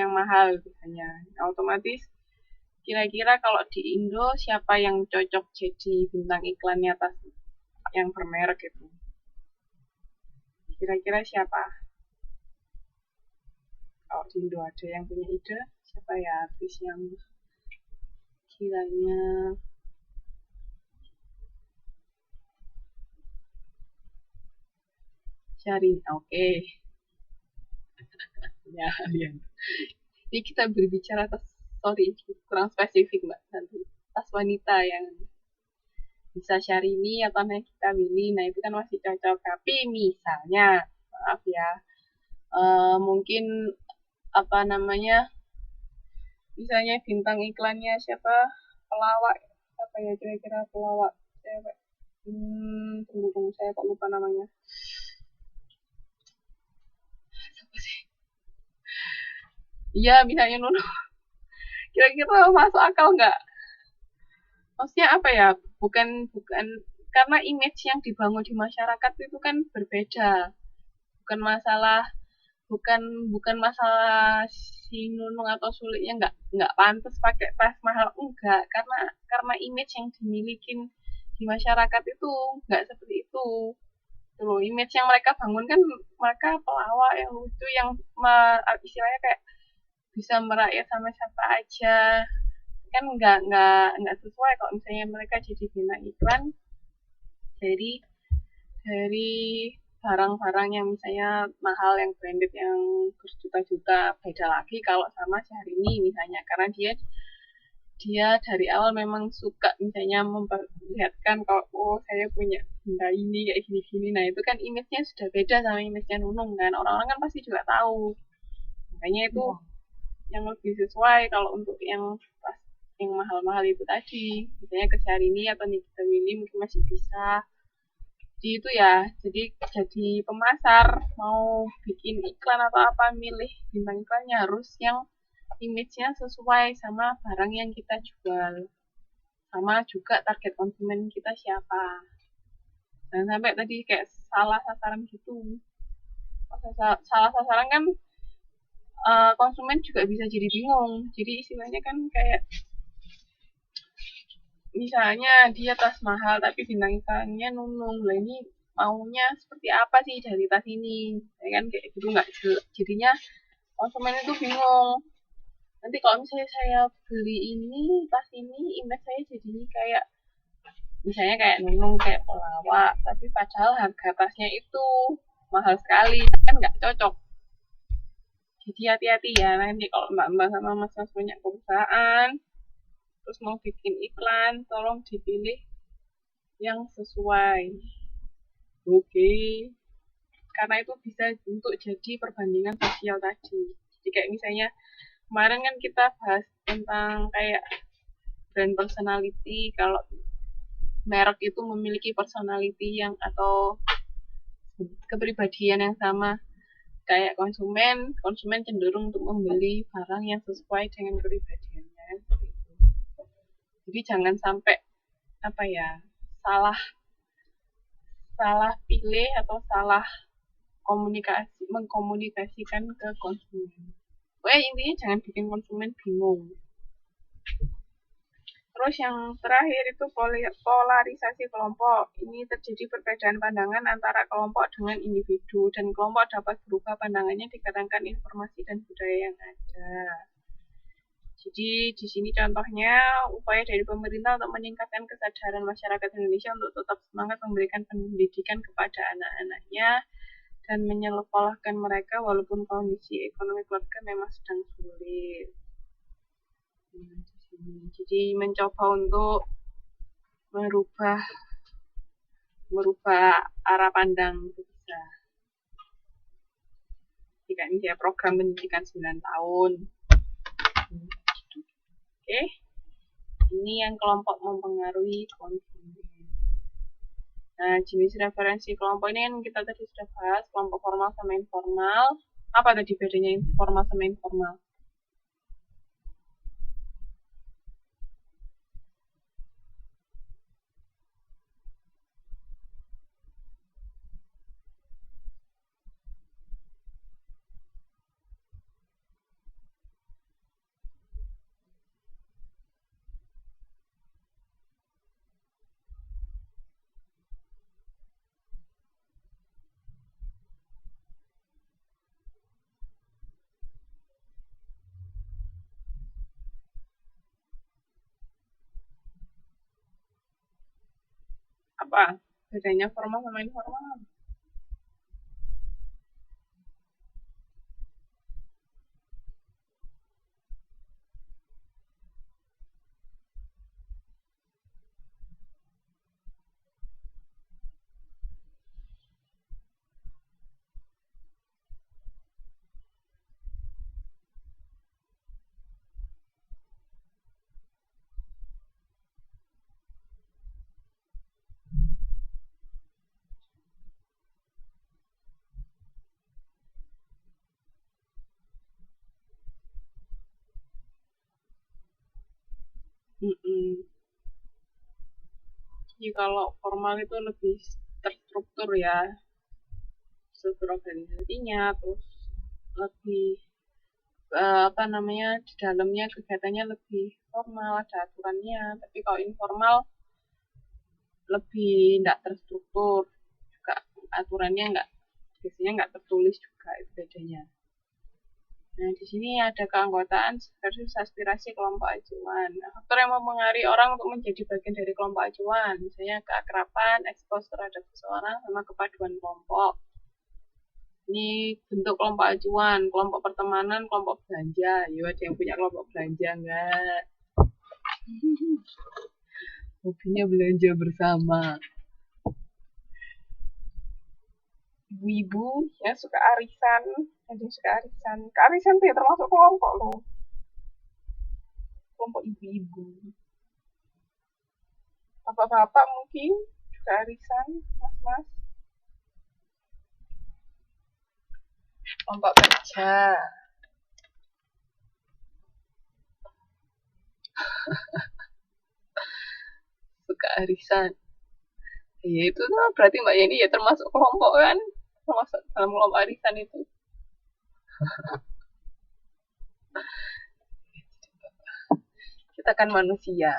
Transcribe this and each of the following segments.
yang mahal biasanya. Otomatis kira-kira kalau di Indo siapa yang cocok jadi bintang iklannya atas yang bermerek itu? Kira-kira siapa? Kalau di Indo ada yang punya ide, siapa ya artis yang kiranya Syahrini? Oke. Ya, ya. Jadi kita berbicara atas, sorry, kurang spesifik Mbak, nanti atas wanita yang bisa Syahrini atau Nagita Willy, nah itu kan masih cocok. Tapi misalnya, maaf ya, mungkin apa namanya, misalnya bintang iklannya siapa, pelawak, apa ya kira-kira pelawak cewek, tunggu saya kok lupa namanya. Siapa sih? Iya, misalnya Nuno. Kira-kira masuk akal nggak? Maksudnya apa ya? Bukan karena image yang dibangun di masyarakat itu kan berbeda. Bukan masalah bukan bukan masalah si Nunung atau Sulitnya nggak pantas pakai tas mahal, enggak, karena image yang dimiliki di masyarakat itu nggak seperti itu. Tuh, image yang mereka bangun kan mereka pelawak yang lucu yang istilahnya kayak bisa merakyat sama siapa aja, kan nggak sesuai kalau misalnya mereka jadi bintang iklan dari dari barang-barang yang misalnya mahal, yang branded, yang berjuta-juta. Beda lagi kalau sama Syahrini misalnya, karena dia dari awal memang suka misalnya memperlihatkan kalau oh saya punya benda ini kayak gini-gini, nah itu kan image-nya sudah beda sama image-nya Nunung kan, orang-orang kan pasti juga tahu, makanya itu yang lebih sesuai kalau untuk yang mahal-mahal itu tadi, misalnya ke Syahrini atau Nikita Willy mungkin masih bisa. Jadi itu ya, jadi pemasar mau bikin iklan atau apa, milih bintang iklannya harus yang image-nya sesuai sama barang yang kita jual, sama juga target konsumen kita siapa. Jangan sampai tadi kayak salah sasaran gitu. Salah sasaran kan konsumen juga bisa jadi bingung. Jadi istilahnya kan kayak misalnya dia tas mahal tapi bintang iklannya Nunung, lah ini maunya seperti apa sih dari tas ini, ya kan kayak gitu, nggak jadinya konsumen itu bingung. Nanti kalau misalnya saya beli ini tas ini, image saya jadi kayak misalnya kayak Nunung, kayak pelawak, tapi padahal harga tasnya itu mahal sekali, kan nggak cocok. Jadi hati-hati ya nanti kalau mbak-mbak sama mas-mas punya perusahaan terus mau bikin iklan, tolong dipilih yang sesuai. Oke, karena itu bisa untuk jadi perbandingan sosial tadi. Jadi kayak misalnya kemarin kan kita bahas tentang kayak brand personality, kalau merek itu memiliki personality yang atau kepribadian yang sama kayak konsumen cenderung untuk membeli barang yang sesuai dengan kepribadiannya. Jadi jangan sampai apa ya, salah salah pilih atau salah mengkomunikasikan ke konsumen. Pokoknya intinya jangan bikin konsumen bingung. Terus yang terakhir itu polarisasi kelompok. Ini terjadi perbedaan pandangan antara kelompok dengan individu, dan kelompok dapat berubah pandangannya dikarenakan informasi dan budaya yang ada. Jadi di sini contohnya upaya dari pemerintah untuk meningkatkan kesadaran masyarakat Indonesia untuk tetap semangat memberikan pendidikan kepada anak-anaknya dan menyekolahkan mereka walaupun kondisi ekonomi keluarga memang sedang sulit. Jadi mencoba untuk merubah arah pandang itu bisa. Jika misalnya program pendidikan 9 tahun. Oke. Ini yang kelompok mempengaruhi konsumen. Nah, jenis referensi kelompok ini kan kita tadi sudah bahas, kelompok formal sama informal. Apa tadi bedanya formal sama informal? Apa bedanya formal sama informal? Mm-mm. Jadi kalau formal itu lebih terstruktur ya, struktur organisasinya, terus lebih apa namanya, di dalamnya kegiatannya lebih formal, ada aturannya. Tapi kalau informal lebih tidak terstruktur, juga aturannya nggak, biasanya nggak tertulis juga, itu bedanya. Nah, di sini ada keanggotaan versus aspirasi kelompok acuan. Nah, faktor yang mempengaruhi orang untuk menjadi bagian dari kelompok acuan, misalnya keakraban, ekspos terhadap seseorang, sama kepaduan kelompok. Ini bentuk kelompok acuan, kelompok pertemanan, kelompok belanja. Ya, ada yang punya kelompok belanja enggak? Hobinya belanja bersama. Ibu-ibu yang suka arisan, ada yang suka arisan. Kearisan tuh ya termasuk kelompok loh, kelompok ibu-ibu. Bapak-bapak mungkin juga arisan, mas-mas. Kelompok kerja. Suka arisan. Ya itu tuh berarti Mbak Yeni ya termasuk kelompok kan? Termasuk dalam kelompok arisan itu. Kita kan manusia.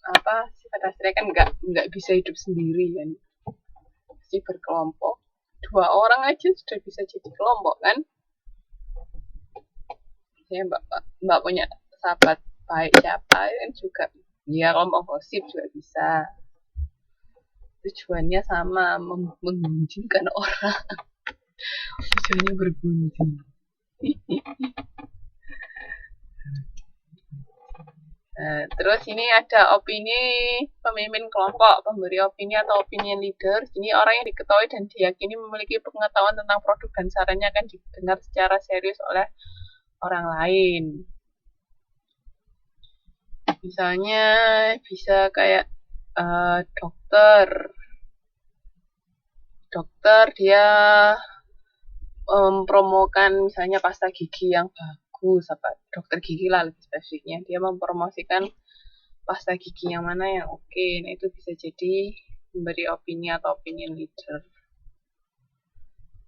Apa sifat dasarnya kan nggak bisa hidup sendiri kan? Mesti berkelompok. 2 orang aja sudah bisa jadi kelompok kan? Ya mbak punya sahabat baik siapa kan juga. Ya kelompok gosip juga bisa. Tujuannya sama, menggunjingkan orang. Tujuannya bergunjing. Nah, terus ini ada opini pemimpin kelompok, pemberi opini atau opinion leader. Ini orang yang diketahui dan diyakini memiliki pengetahuan tentang produk dan sarannya akan didengar secara serius oleh orang lain. Misalnya bisa kayak dokter. Dokter dia mempromokan misalnya pasta gigi yang bagus, apa dokter gigi lah lebih spesifiknya. Dia mempromosikan pasta gigi yang mana yang oke. Nah, itu bisa jadi memberi opini atau opinion leader.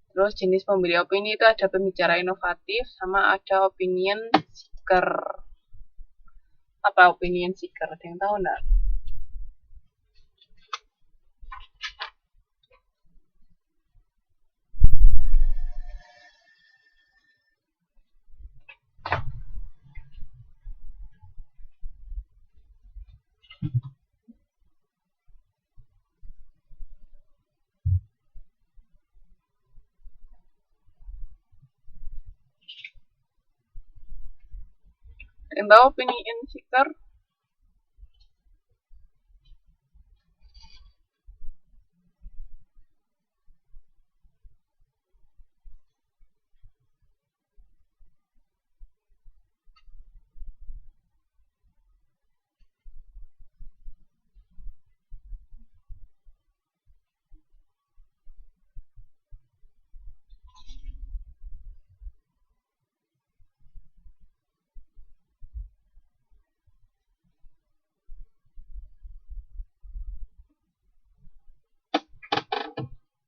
Terus jenis pemberi opini itu ada pembicara inovatif sama ada opinion seeker. Apa opinion seeker? Ada yang tahu enggak? Ada yang tahu opinion seeker?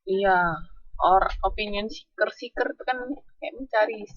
Iya, opinion seeker itu kan kayak mencari